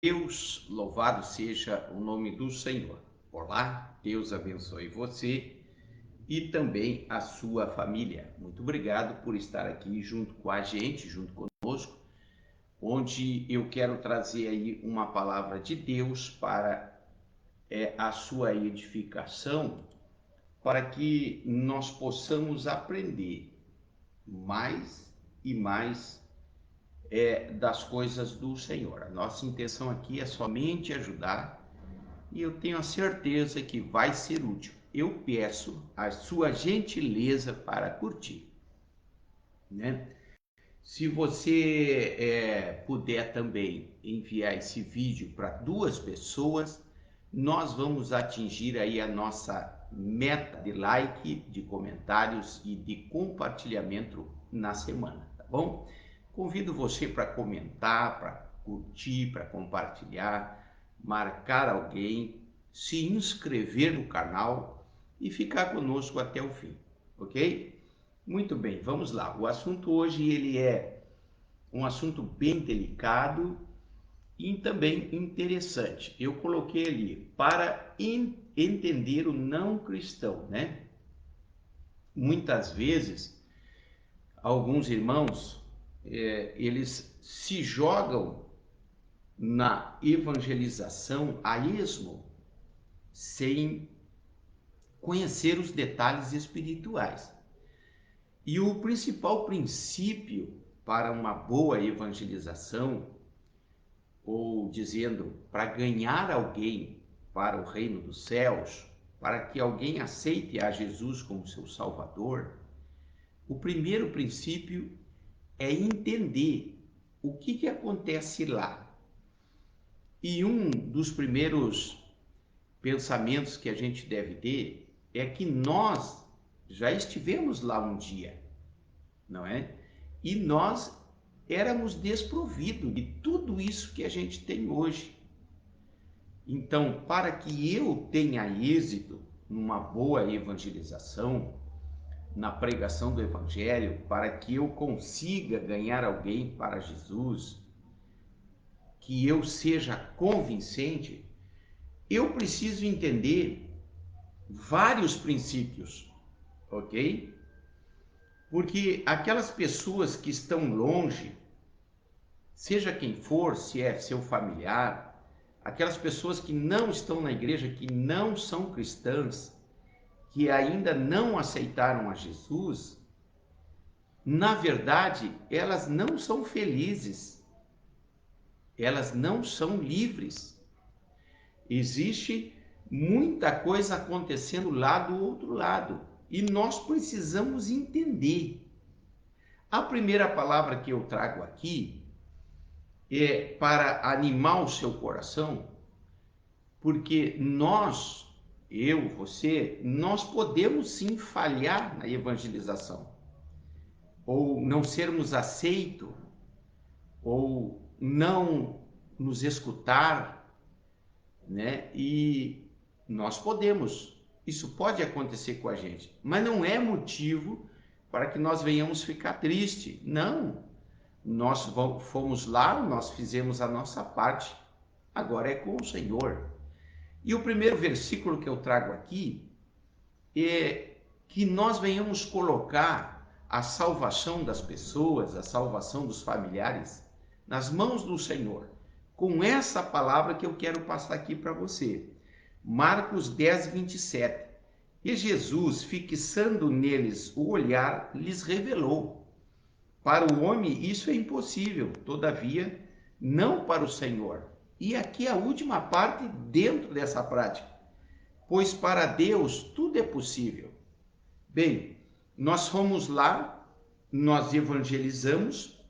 Deus, louvado seja o nome do Senhor. Olá, Deus abençoe você e também a sua família. Muito obrigado por estar aqui junto com a gente, junto conosco, onde eu quero trazer aí uma palavra de Deus para a sua edificação, para que nós possamos aprender mais e mais das coisas do Senhor. A nossa intenção aqui é somente ajudar e eu tenho a certeza que vai ser útil. Eu peço a sua gentileza para curtir, né? Se você puder também enviar esse vídeo para 2 pessoas, nós vamos atingir aí a nossa meta de like, de comentários e de compartilhamento na semana, tá bom? Convido você para comentar, para curtir, para compartilhar, marcar alguém, se inscrever no canal e ficar conosco até o fim, ok? Muito bem, vamos lá. O assunto hoje ele é um assunto bem delicado e também interessante. Eu coloquei ali para entender o não cristão, né? Muitas vezes alguns irmãos eles se jogam na evangelização a esmo, sem conhecer os detalhes espirituais. E o principal princípio para uma boa evangelização, ou dizendo, para ganhar alguém para o reino dos céus, para que alguém aceite a Jesus como seu Salvador, o primeiro princípio é entender o que acontece lá. E um dos primeiros pensamentos que a gente deve ter é que nós já estivemos lá um dia, não é? E nós éramos desprovidos de tudo isso que a gente tem hoje. Então, para que eu tenha êxito numa boa evangelização, na pregação do evangelho, para que eu consiga ganhar alguém para Jesus, que eu seja convincente, eu preciso entender vários princípios, ok? Porque aquelas pessoas que estão longe, seja quem for, se é seu familiar, aquelas pessoas que não estão na igreja, que não são cristãs, que ainda não aceitaram a Jesus, na verdade, elas não são felizes, elas não são livres. Existe muita coisa acontecendo lá do outro lado e nós precisamos entender. A primeira palavra que eu trago aqui é para animar o seu coração, porque nós, eu, você, nós podemos sim falhar na evangelização, ou não sermos aceitos, ou não nos escutar, né? E nós podemos, isso pode acontecer com a gente, mas não é motivo para que nós venhamos ficar triste. Não, nós fomos lá, nós fizemos a nossa parte, agora é com o Senhor. E o primeiro versículo que eu trago aqui é que nós venhamos colocar a salvação das pessoas, a salvação dos familiares, nas mãos do Senhor. Com essa palavra que eu quero passar aqui para você. Marcos 10, 27. E Jesus, fixando neles o olhar, lhes revelou: para o homem isso é impossível, todavia, não para o Senhor. E aqui a última parte dentro dessa prática. Pois para Deus tudo é possível. Bem, nós fomos lá, nós evangelizamos,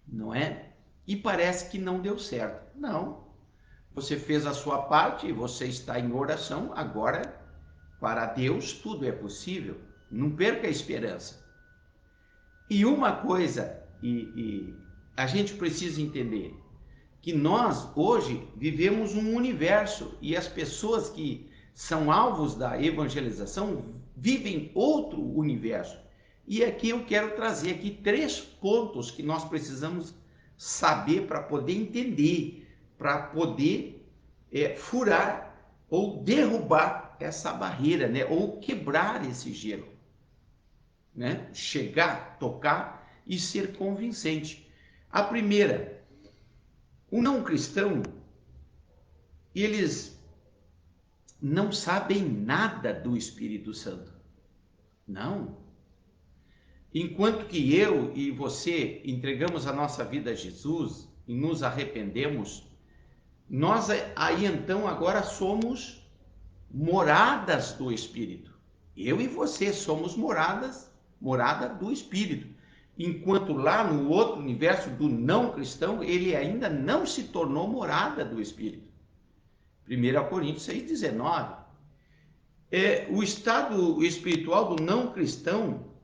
não é? E parece que não deu certo. Não. Você fez a sua parte, você está em oração, agora para Deus tudo é possível. Não perca a esperança. E uma coisa, a gente precisa entender, que nós hoje vivemos um universo e as pessoas que são alvos da evangelização vivem outro universo. E aqui eu quero trazer aqui 3 pontos que nós precisamos saber para poder entender para poder furar ou derrubar essa barreira, né? Ou quebrar esse gelo, né? Chegar, tocar e ser convincente. A primeira, o não cristão, eles não sabem nada do Espírito Santo. Não. Enquanto que eu e você entregamos a nossa vida a Jesus e nos arrependemos, nós aí então agora somos moradas do Espírito. Eu e você somos morada do Espírito. Enquanto lá no outro universo do não cristão, ele ainda não se tornou morada do Espírito. 1 Coríntios 6,19. O estado espiritual do não cristão,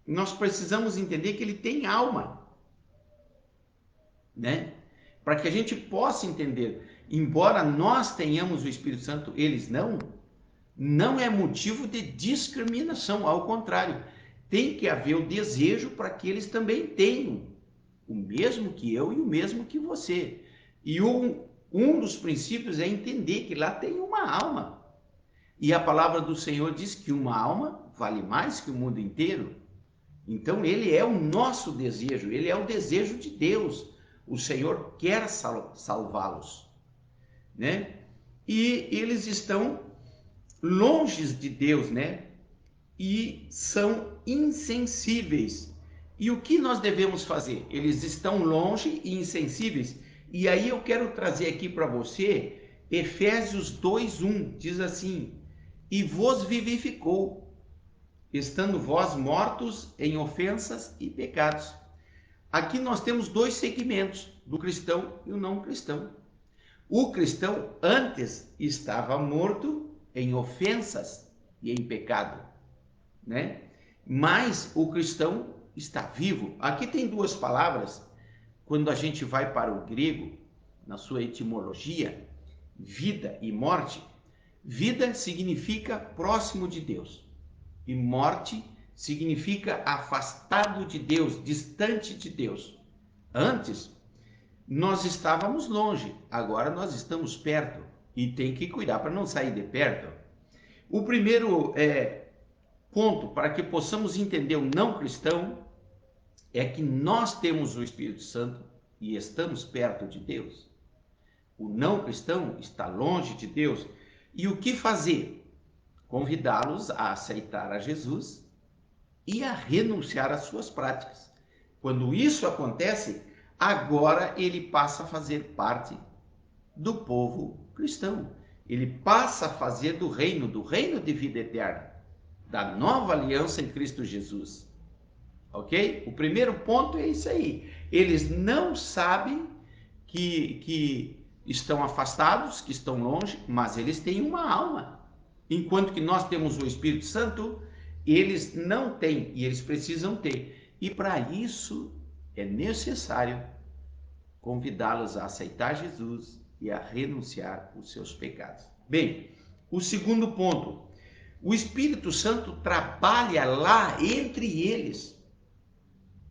nós precisamos entender que ele tem alma, né? Para que a gente possa entender, embora nós tenhamos o Espírito Santo, eles não é motivo de discriminação, ao contrário, tem que haver o desejo para que eles também tenham o mesmo que eu e o mesmo que você. E um dos princípios é entender que lá tem uma alma. E a palavra do Senhor diz que uma alma vale mais que o mundo inteiro. Então ele é o nosso desejo, ele é o desejo de Deus. O Senhor quer salvá-los, né? E eles estão longe de Deus, né? E são insensíveis. E o que nós devemos fazer? Eles estão longe e insensíveis. E aí eu quero trazer aqui para você Efésios 2:1, diz assim: e vos vivificou, estando vós mortos em ofensas e pecados. Aqui nós temos dois segmentos, do cristão e o não cristão. O cristão antes estava morto em ofensas e em pecado, né? Mas o cristão está vivo. Aqui tem duas palavras, quando a gente vai para o grego, na sua etimologia, vida e morte. Vida significa próximo de Deus e morte significa afastado de Deus, distante de Deus. Antes, nós estávamos longe, agora nós estamos perto e tem que cuidar para não sair de perto. O primeiro ponto para que possamos entender o não cristão é que nós temos o Espírito Santo e estamos perto de Deus. O não cristão está longe de Deus. E o que fazer? Convidá-los a aceitar a Jesus e a renunciar às suas práticas. Quando isso acontece, agora ele passa a fazer parte do povo cristão. Ele passa a fazer do reino de vida eterna, da nova aliança em Cristo Jesus. Ok? O primeiro ponto é isso aí. Eles não sabem que estão afastados, que estão longe, mas eles têm uma alma. Enquanto que nós temos o Espírito Santo, eles não têm e eles precisam ter. E para isso é necessário convidá-los a aceitar Jesus e a renunciar os seus pecados. Bem, o segundo ponto. O Espírito Santo trabalha lá entre eles,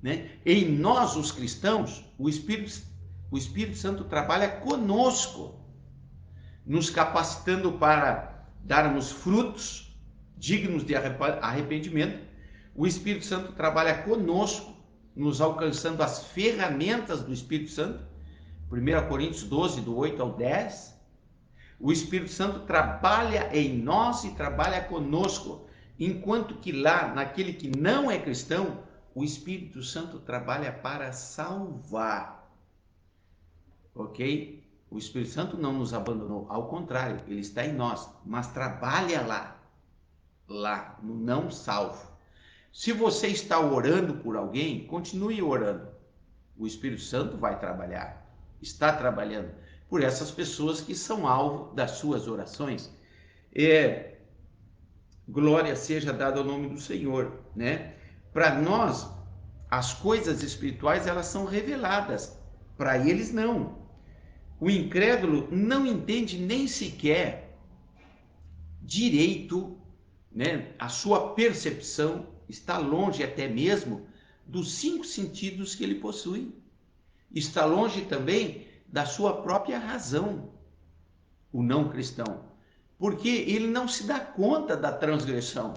né? Em nós, os cristãos, o Espírito Santo trabalha conosco, nos capacitando para darmos frutos dignos de arrependimento. O Espírito Santo trabalha conosco, nos alcançando as ferramentas do Espírito Santo. 1 Coríntios 12, do 8 ao 10. O Espírito Santo trabalha em nós e trabalha conosco, enquanto que lá, naquele que não é cristão, o Espírito Santo trabalha para salvar. Ok? O Espírito Santo não nos abandonou, ao contrário, ele está em nós, mas trabalha lá, no não salvo. Se você está orando por alguém, continue orando. O Espírito Santo vai trabalhar, está trabalhando por essas pessoas que são alvo das suas orações. Glória seja dada ao nome do Senhor, né? Para nós, as coisas espirituais, elas são reveladas. Para eles, não. O incrédulo não entende nem sequer direito, né? A sua percepção está longe até mesmo dos 5 sentidos que ele possui. Está longe também da sua própria razão, o não cristão, porque ele não se dá conta da transgressão,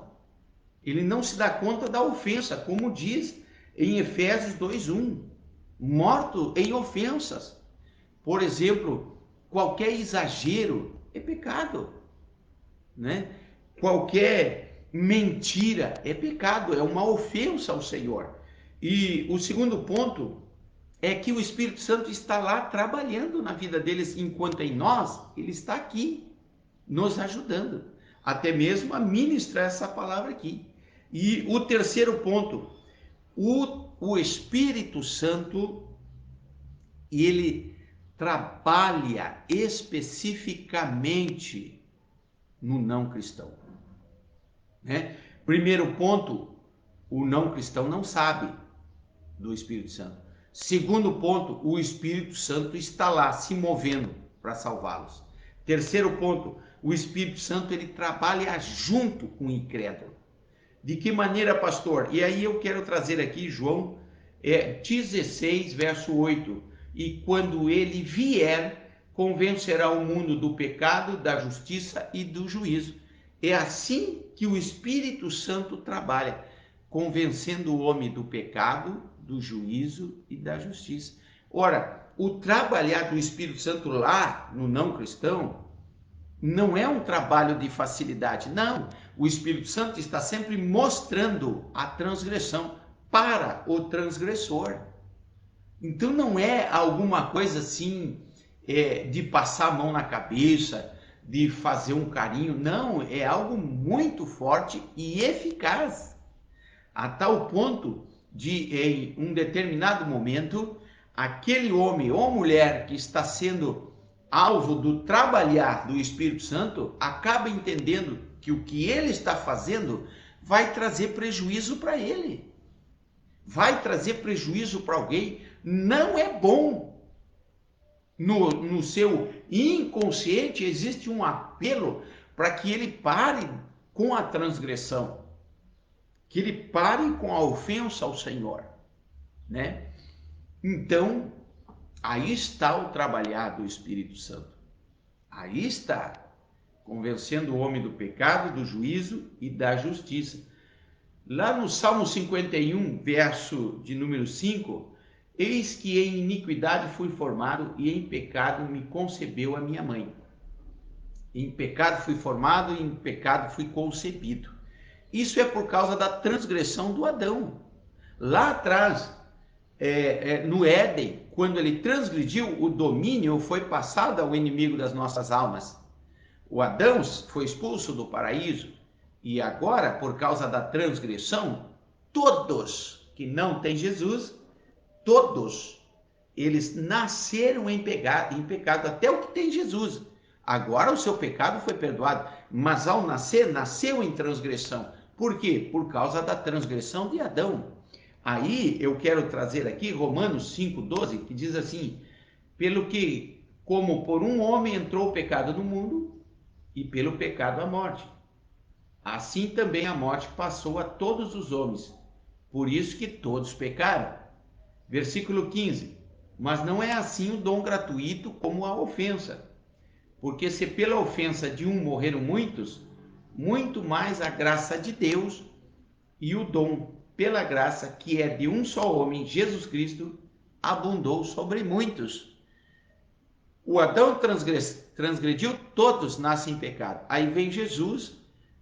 ele não se dá conta da ofensa, como diz em Efésios 2:1, morto em ofensas. Por exemplo, qualquer exagero é pecado, né? Qualquer mentira é pecado, é uma ofensa ao Senhor. E o segundo ponto é que o Espírito Santo está lá trabalhando na vida deles, enquanto em nós, ele está aqui, nos ajudando, até mesmo a ministrar essa palavra aqui. E o terceiro ponto, o Espírito Santo, ele trabalha especificamente no não cristão, né? Primeiro ponto, o não cristão não sabe do Espírito Santo. Segundo ponto, o Espírito Santo está lá se movendo para salvá-los. Terceiro ponto, o Espírito Santo ele trabalha junto com o incrédulo. De que maneira, pastor? E aí eu quero trazer aqui João 16, verso 8. E quando ele vier, convencerá o mundo do pecado, da justiça e do juízo. É assim que o Espírito Santo trabalha, convencendo o homem do pecado, do juízo e da justiça. Ora, o trabalhar do Espírito Santo lá no não cristão não é um trabalho de facilidade, não. O Espírito Santo está sempre mostrando a transgressão para o transgressor. Então não é alguma coisa assim de passar a mão na cabeça, de fazer um carinho, não, é algo muito forte e eficaz, a tal ponto de, em um determinado momento, aquele homem ou mulher que está sendo alvo do trabalhar do Espírito Santo acaba entendendo que o que ele está fazendo vai trazer prejuízo para ele, vai trazer prejuízo para alguém, não é bom. No seu inconsciente existe um apelo para que ele pare com a transgressão, que ele pare com a ofensa ao Senhor, né? Então, aí está o trabalhar do Espírito Santo. Aí está, convencendo o homem do pecado, do juízo e da justiça. Lá no Salmo 51, verso de número 5, eis que em iniquidade fui formado e em pecado me concebeu a minha mãe. Em pecado fui formado e em pecado fui concebido. Isso é por causa da transgressão do Adão. Lá atrás, no Éden, quando ele transgrediu, o domínio foi passado ao inimigo das nossas almas. O Adão foi expulso do paraíso e agora, por causa da transgressão, todos que não têm Jesus, todos eles nasceram em pecado, até o que tem Jesus. Agora o seu pecado foi perdoado, mas ao nascer, nasceu em transgressão. Por quê? Por causa da transgressão de Adão. Aí eu quero trazer aqui Romanos 5,12, que diz assim: pelo que, como por um homem entrou o pecado no mundo, e pelo pecado a morte, assim também a morte passou a todos os homens, por isso que todos pecaram. Versículo 15, mas não é assim o dom gratuito como a ofensa, porque se pela ofensa de um morreram muitos, muito mais a graça de Deus e o dom pela graça que é de um só homem, Jesus Cristo, abundou sobre muitos. O Adão transgrediu, todos nascem em pecado. Aí vem Jesus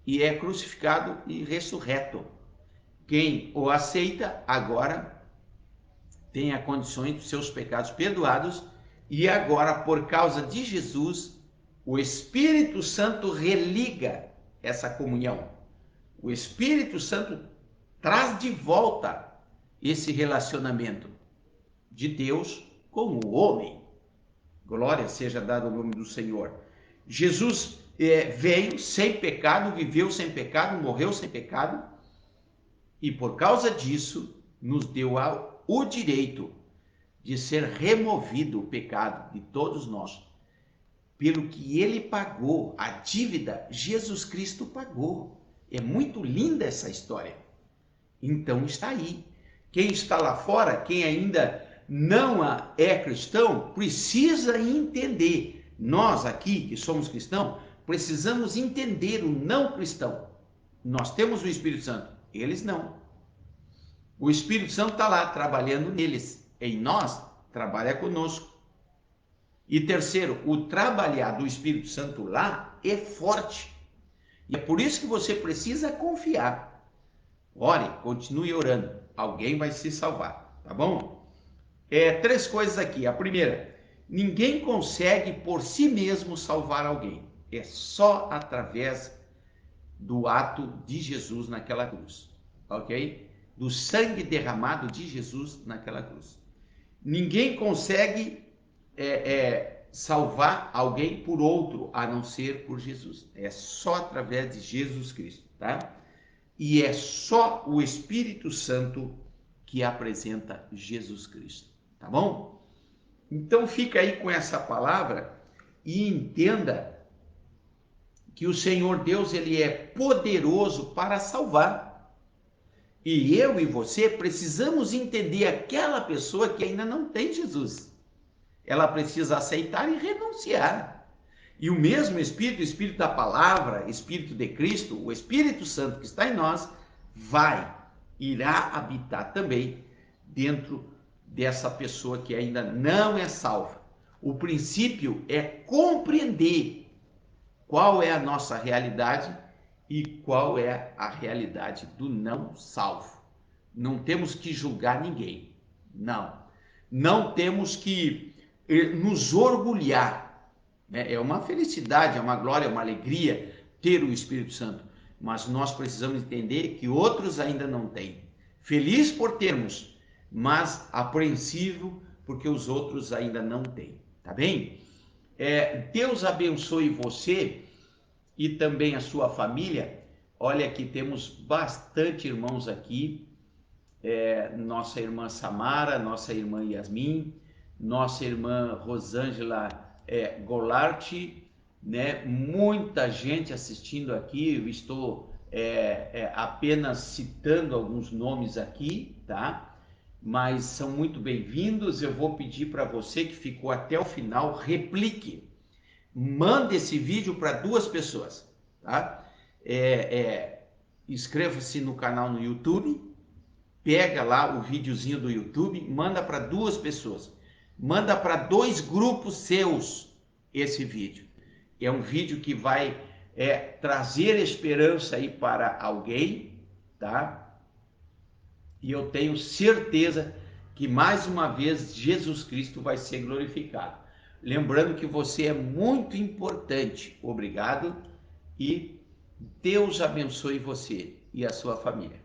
e é crucificado e ressurreto. Quem o aceita agora tem a condição dos seus pecados perdoados e agora, por causa de Jesus, o Espírito Santo religa essa comunhão. O Espírito Santo traz de volta esse relacionamento de Deus com o homem. Glória seja dada ao nome do Senhor. Jesus veio sem pecado, viveu sem pecado, morreu sem pecado, e por causa disso nos deu o direito de ser removido o pecado de todos nós. Pelo que ele pagou, a dívida, Jesus Cristo pagou. É muito linda essa história. Então está aí. Quem está lá fora, quem ainda não é cristão precisa entender. Nós aqui, que somos cristãos, precisamos entender o não cristão. Nós temos o Espírito Santo, eles não. O Espírito Santo está lá trabalhando neles, em nós, trabalha conosco. E terceiro, o trabalhar do Espírito Santo lá é forte. E é por isso que você precisa confiar. Ore, continue orando. Alguém vai se salvar, tá bom? Três coisas aqui. A primeira, ninguém consegue por si mesmo salvar alguém. É só através do ato de Jesus naquela cruz, ok? Do sangue derramado de Jesus naquela cruz. Ninguém consegue salvar alguém por outro, a não ser por Jesus. É só através de Jesus Cristo, tá? E é só o Espírito Santo que apresenta Jesus Cristo, tá bom? Então fica aí com essa palavra e entenda que o Senhor Deus, ele é poderoso para salvar. E eu e você precisamos entender aquela pessoa que ainda não tem Jesus. Ela precisa aceitar e renunciar. E o mesmo Espírito, o Espírito da palavra, Espírito de Cristo, o Espírito Santo que está em nós, irá habitar também dentro dessa pessoa que ainda não é salva. O princípio é compreender qual é a nossa realidade e qual é a realidade do não salvo. Não temos que julgar ninguém, não. Não temos que nos orgulhar, né? É uma felicidade, é uma glória, é uma alegria ter o Espírito Santo, mas nós precisamos entender que outros ainda não têm. Feliz por termos, mas apreensivo porque os outros ainda não têm, tá bem? Deus abençoe você e também a sua família. Olha, aqui temos bastante irmãos aqui, nossa irmã Samara, nossa irmã Yasmin, nossa irmã Rosângela Golart, né? Muita gente assistindo aqui. Eu estou apenas citando alguns nomes aqui, tá? Mas são muito bem-vindos. Eu vou pedir para você que ficou até o final, replique. Manda esse vídeo para 2 pessoas, tá? Inscreva-se no canal no YouTube, pega lá o videozinho do YouTube, manda para 2 pessoas, manda para 2 grupos seus esse vídeo. É um vídeo que vai trazer esperança aí para alguém, tá? E eu tenho certeza que mais uma vez Jesus Cristo vai ser glorificado. Lembrando que você é muito importante. Obrigado e Deus abençoe você e a sua família.